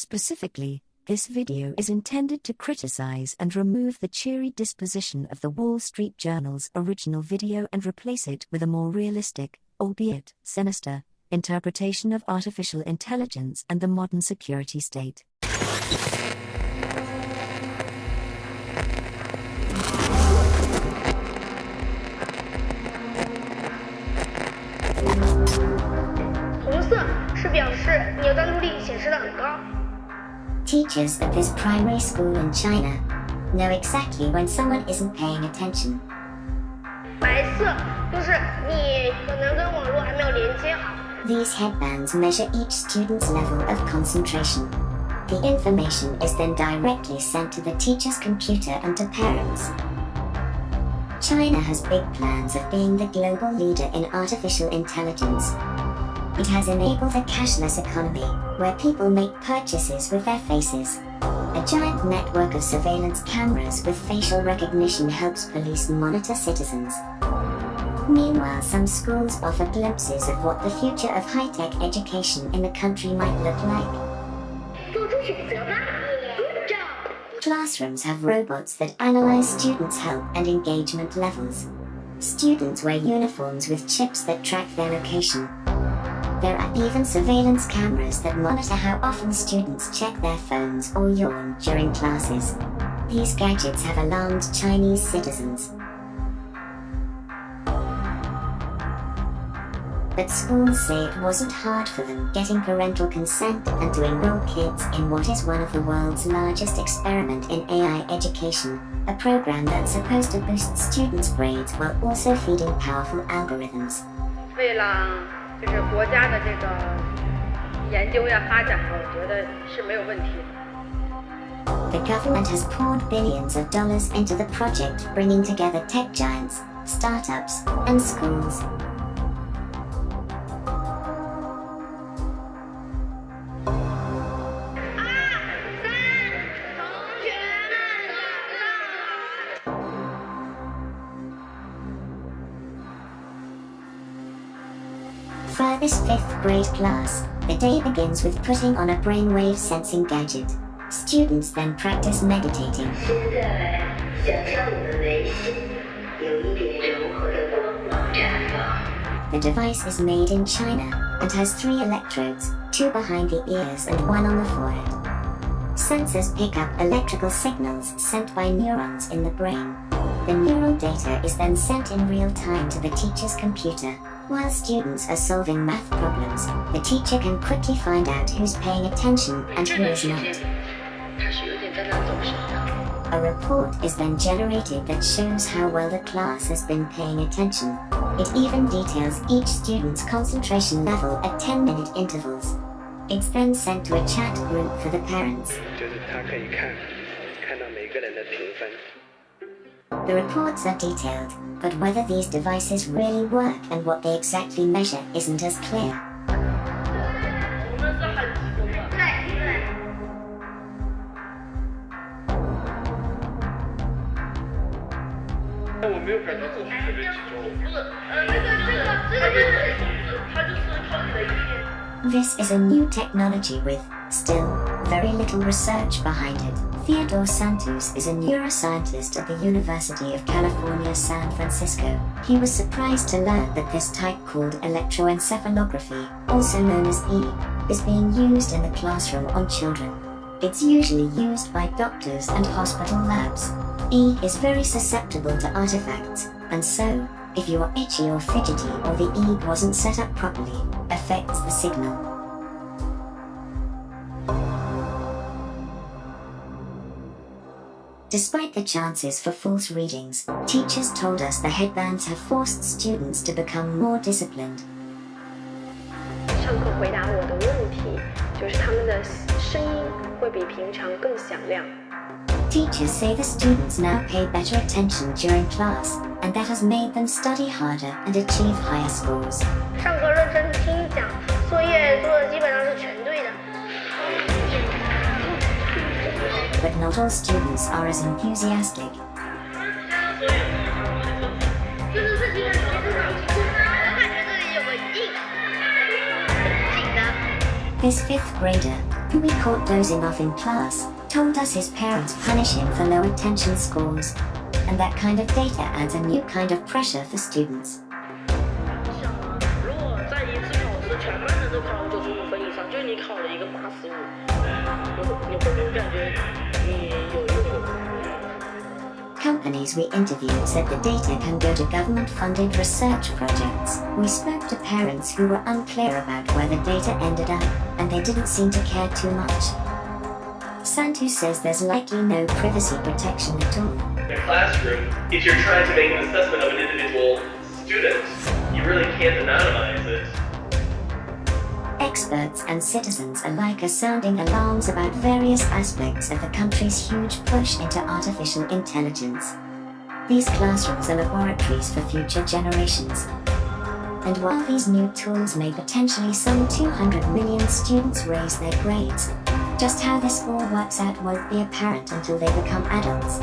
Specifically, this video is intended to criticize and remove the cheery disposition of the Wall Street Journal's original video and replace it with a more realistic, albeit sinister, interpretation of artificial intelligence and the modern security state. Teachers at this primary school in China know exactly when someone isn't paying attention. These headbands measure each student's level of concentration. The information is then directly sent to the teacher's computer and to parents. China has big plans of being the global leader in artificial intelligence. It has enabled a cashless economy, where people make purchases with their faces. A giant network of surveillance cameras with facial recognition helps police monitor citizens. Meanwhile, some schools offer glimpses of what the future of high-tech education in the country might look like. Classrooms have robots that analyze students' help and engagement levels. Students wear uniforms with chips that track their location. There are even surveillance cameras that monitor how often students check their phones or yawn during classes. These gadgets have alarmed Chinese citizens. But schools say it wasn't hard for them getting parental consent and to enroll kids in what is one of the world's largest experiment in AI education, a program that's supposed to boost students' grades while also feeding powerful algorithms. The government has poured billions of dollars into the project, bringing together tech giants, startups, and schools. For this 5th grade class, the day begins with putting on a brainwave sensing gadget. Students then practice meditating. The device is made in China and has 3 electrodes, 2 behind the ears and 1 on the forehead. Sensors pick up electrical signals sent by neurons in the brain. The neural data is then sent in real time to the teacher's computer. While students are solving math problems, the teacher can quickly find out who's paying attention and who is not. A report is then generated that shows how well the class has been paying attention. It even details each student's concentration level at 10-minute intervals. It's then sent to a chat group for the parents. The reports are detailed, but whether these devices really work and what they exactly measure isn't as clear. This is a new technology with, still, very little research behind it. Theodore Santos is a neuroscientist at the University of California, San Francisco. He was surprised to learn that this type called electroencephalography, also known as E, is being used in the classroom on children. It's usually used by doctors and hospital labs. E is very susceptible to artifacts, and so, if you are itchy or fidgety or the E wasn't set up properly, affects the signal. Despite the chances for false readings, teachers told us the headbands have forced students to become more disciplined. Teachers say the students now pay better attention during class, and that has made them study harder and achieve higher scores. But not all students are as enthusiastic. This 5th grader, who we caught dozing off in class, told us his parents punish him for low attention scores. And that kind of data adds a new kind of pressure for students. Companies we interviewed said the data can go to government-funded research projects. We spoke to parents who were unclear about where the data ended up, and they didn't seem to care too much. Santu says there's likely no privacy protection at all. In a classroom, if you're trying to make an assessment of an individual student, you really can't anonymize it. Experts and citizens alike are sounding alarms about various aspects of the country's huge push into artificial intelligence. These classrooms are laboratories for future generations. And while these new tools may potentially some 200 million students raise their grades, just how this all works out won't be apparent until they become adults.